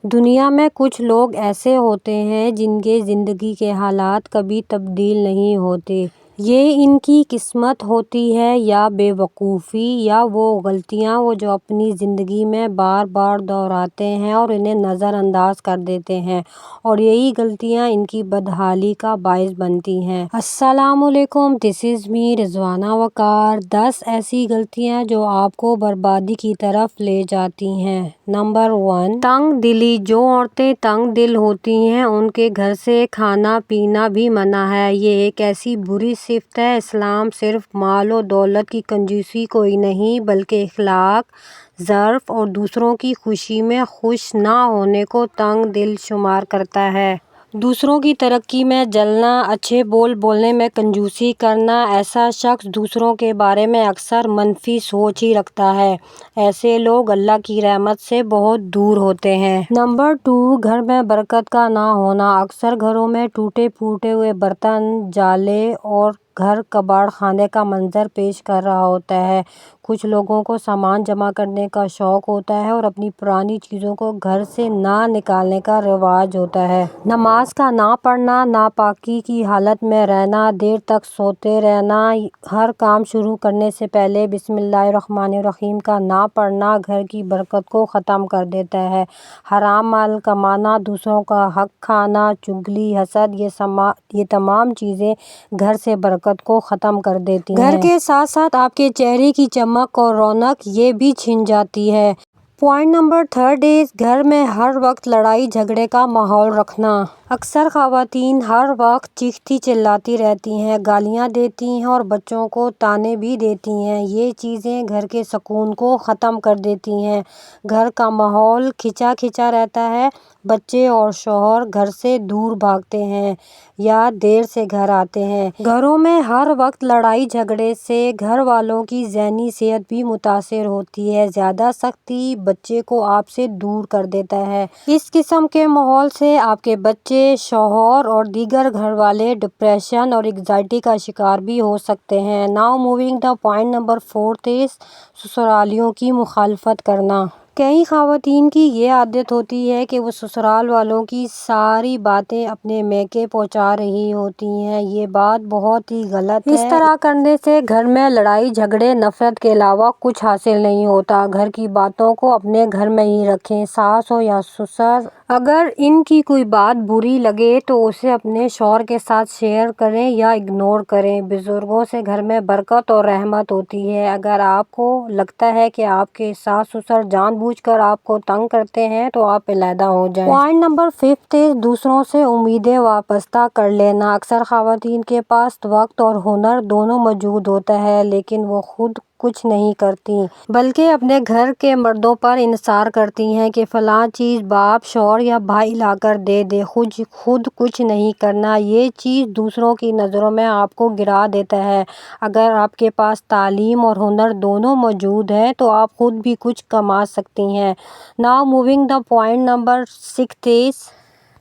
دنیا میں کچھ لوگ ایسے ہوتے ہیں جن کے زندگی کے حالات کبھی تبدیل نہیں ہوتے۔ یہ ان کی قسمت ہوتی ہے یا بے وقوفی یا وہ غلطیاں جو اپنی زندگی میں بار بار دہراتے ہیں اور انہیں نظر انداز کر دیتے ہیں، اور یہی غلطیاں ان کی بدحالی کا باعث بنتی ہیں۔ السلام علیکم، دس از می رضوانہ وقار۔ 10 ایسی غلطیاں جو آپ کو بربادی کی طرف لے جاتی ہیں۔ نمبر 1، تنگ دلی۔ جو عورتیں تنگ دل ہوتی ہیں ان کے گھر سے کھانا پینا بھی منع ہے۔ یہ ایک ایسی بری صفت ہے۔ اسلام صرف مال و دولت کی کنجوسی کو ہی نہیں بلکہ اخلاق، ظرف اور دوسروں کی خوشی میں خوش نہ ہونے کو تنگ دل شمار کرتا ہے۔ دوسروں کی ترقی میں جلنا، اچھے بول بولنے میں کنجوسی کرنا، ایسا شخص دوسروں کے بارے میں اکثر منفی سوچ ہی رکھتا ہے۔ ایسے لوگ اللہ کی رحمت سے بہت دور ہوتے ہیں۔ نمبر 2، گھر میں برکت کا نہ ہونا۔ اکثر گھروں میں ٹوٹے پھوٹے ہوئے برتن، جالے اور گھر کباڑ خانے کا منظر پیش کر رہا ہوتا ہے۔ کچھ لوگوں کو سامان جمع کرنے کا شوق ہوتا ہے اور اپنی پرانی چیزوں کو گھر سے نہ نکالنے کا رواج ہوتا ہے۔ نماز کا نہ پڑھنا، ناپاکی کی حالت میں رہنا، دیر تک سوتے رہنا، ہر کام شروع کرنے سے پہلے بسم اللہ الرحمن الرحیم کا نہ پڑھنا گھر کی برکت کو ختم کر دیتا ہے۔ حرام مال کمانا، دوسروں کا حق کھانا، چغلی، حسد، یہ تمام چیزیں گھر سے برکت کو ختم کر دیتی ہیں۔ گھر کے ساتھ ساتھ آپ کے چہرے کی چمک اور رونق یہ بھی چھن جاتی ہے۔ پوائنٹ نمبر 3 گھر میں ہر وقت لڑائی جھگڑے کا ماحول رکھنا۔ اکثر خواتین ہر وقت چیختی چلاتی رہتی ہیں، گالیاں دیتی ہیں اور بچوں کو طعنے بھی دیتی ہیں۔ یہ چیزیں گھر کے سکون کو ختم کر دیتی ہیں۔ گھر کا ماحول کھچا کھچا رہتا ہے، بچے اور شوہر گھر سے دور بھاگتے ہیں یا دیر سے گھر آتے ہیں۔ گھروں میں ہر وقت لڑائی جھگڑے سے گھر والوں کی ذہنی صحت بھی متاثر ہوتی ہے۔ زیادہ سختی بچے کو آپ سے دور کر دیتا ہے۔ اس قسم کے ماحول سے آپ کے بچے، شوہر اور دیگر گھر والے ڈپریشن اور انگزائٹی کا شکار بھی ہو سکتے ہیں۔ Now moving the point number 4 سسرالیوں کی مخالفت کرنا۔ کئی خواتین کی یہ عادت ہوتی ہے کہ وہ سسرال والوں کی ساری باتیں اپنے میکے پہنچا رہی ہوتی ہیں۔ یہ بات بہت ہی غلط ہے۔ اس طرح کرنے سے گھر میں لڑائی جھگڑے، نفرت کے علاوہ کچھ حاصل نہیں ہوتا۔ گھر کی باتوں کو اپنے گھر میں ہی رکھیں۔ ساس ہو یا سسر، اگر ان کی کوئی بات بری لگے تو اسے اپنے شوہر کے ساتھ شیئر کریں یا اگنور کریں۔ بزرگوں سے گھر میں برکت اور رحمت ہوتی ہے۔ اگر آپ کو لگتا ہے کہ آپ کے ساس سسر جان بوجھ کر آپ کو تنگ کرتے ہیں تو آپ علیحدہ ہو جائیں۔ پوائنٹ نمبر 5 دوسروں سے امیدیں وابستہ کر لینا۔ اکثر خواتین کے پاس وقت اور ہنر دونوں موجود ہوتا ہے لیکن وہ خود کچھ نہیں کرتی بلکہ اپنے گھر کے مردوں پر انحصار کرتی ہیں کہ فلاں چیز باپ، شوہر یا بھائی لا کر دے دے، خود کچھ نہیں کرنا۔ یہ چیز دوسروں کی نظروں میں آپ کو گرا دیتا ہے۔ اگر آپ کے پاس تعلیم اور ہنر دونوں موجود ہیں تو آپ خود بھی کچھ کما سکتی ہیں۔ Now moving the point number 6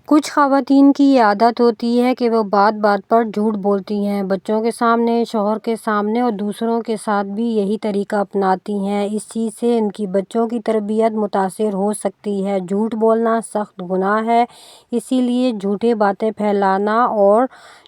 کچھ خواتین کی یہ عادت ہوتی ہے کہ وہ بات بات پر جھوٹ بولتی ہیں۔ بچوں کے سامنے، شوہر کے سامنے اور دوسروں کے ساتھ بھی یہی طریقہ اپناتی ہیں۔ اس چیز سے ان کی بچوں کی تربیت متاثر ہو سکتی ہے۔ جھوٹ بولنا سخت گناہ ہے، اسی لیے جھوٹی باتیں پھیلانا اور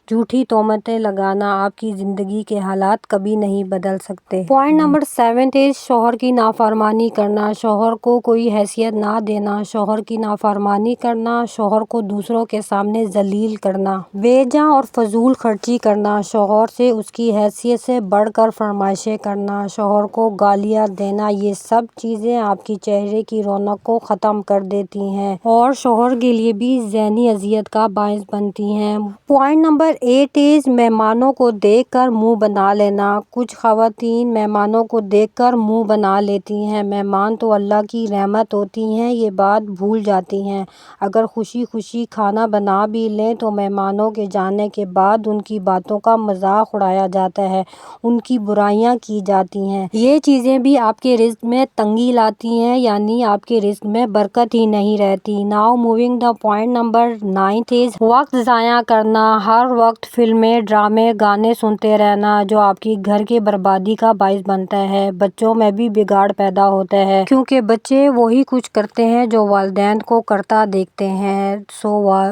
جھوٹی تہمتیں لگانا آپ کی زندگی کے حالات کبھی نہیں بدل سکتے۔ پوائنٹ نمبر 7 شوہر کی نافرمانی کرنا۔ شوہر کو کوئی حیثیت نہ دینا، شوہر کی نافرمانی کرنا، شوہر کو دوسروں کے سامنے ذلیل کرنا، بے جا اور فضول خرچی کرنا، شوہر سے اس کی حیثیت سے بڑھ کر فرمائشیں کرنا، شوہر کو گالیاں دینا، یہ سب چیزیں آپ کی چہرے کی رونق کو ختم کر دیتی ہیں اور شوہر کے لیے بھی ذہنی اذیت کا باعث بنتی ہیں۔ پوائنٹ نمبر 8 مہمانوں کو دیکھ کر منہ بنا لینا۔ کچھ خواتین مہمانوں کو دیکھ کر منہ بنا لیتی ہیں۔ مہمان تو اللہ کی رحمت ہوتی ہیں، یہ بات بھول جاتی ہیں۔ اگر خوشی خوشی باورچی خانہ بنا بھی لیں تو مہمانوں کے جانے کے بعد ان کی باتوں کا مذاق اڑایا جاتا ہے، ان کی برائیاں کی جاتی ہیں۔ یہ چیزیں بھی آپ کے رزق میں تنگی لاتی ہیں، یعنی آپ کے رزق میں برکت ہی نہیں رہتی۔ Now moving the point number 9 از وقت ضائع کرنا۔ ہر وقت فلمیں، ڈرامے، گانے سنتے رہنا جو آپ کی گھر کی بربادی کا باعث بنتا ہے۔ بچوں میں بھی بگاڑ پیدا ہوتا ہے کیونکہ بچے وہی کچھ کرتے ہیں جو والدین کو کرتا دیکھتے ہیں،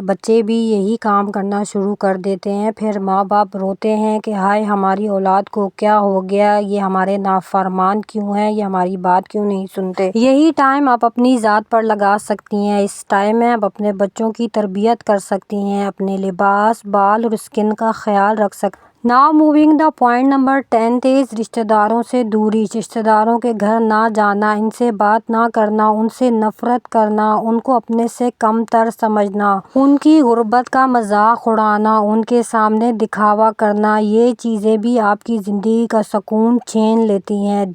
بچے بھی یہی کام کرنا شروع کر دیتے ہیں۔ پھر ماں باپ روتے ہیں کہ ہائے ہماری اولاد کو کیا ہو گیا، یہ ہمارے نافرمان کیوں ہیں، یہ ہماری بات کیوں نہیں سنتے۔ یہی ٹائم آپ اپنی ذات پر لگا سکتی ہیں۔ اس ٹائم میں آپ اپنے بچوں کی تربیت کر سکتی ہیں، اپنے لباس، بال اور اسکن کا خیال رکھ سکتی ہیں۔ Now moving the point number 10 از رشتہ داروں سے دوری۔ رشتہ داروں کے گھر نہ جانا، ان سے بات نہ کرنا، ان سے نفرت کرنا، ان کو اپنے سے کم تر سمجھنا، ان کی غربت کا مذاق اڑانا، ان کے سامنے دکھاوا کرنا، یہ چیزیں بھی آپ کی زندگی کا سکون چھین لیتی ہیں۔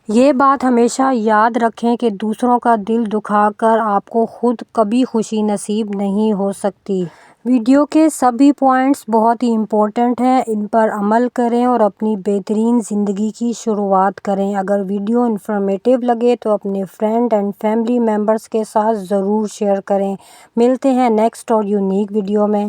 یہ بات ہمیشہ یاد رکھیں کہ دوسروں کا دل دکھا کر آپ کو خود کبھی خوشی نصیب نہیں ہو سکتی۔ ویڈیو کے سبھی پوائنٹس بہت ہی امپورٹنٹ ہیں، ان پر عمل کریں اور اپنی بہترین زندگی کی شروعات کریں۔ اگر ویڈیو انفارمیٹیو لگے تو اپنے فرینڈ اینڈ فیملی ممبرز کے ساتھ ضرور شیئر کریں۔ ملتے ہیں نیکسٹ اور یونیک ویڈیو میں۔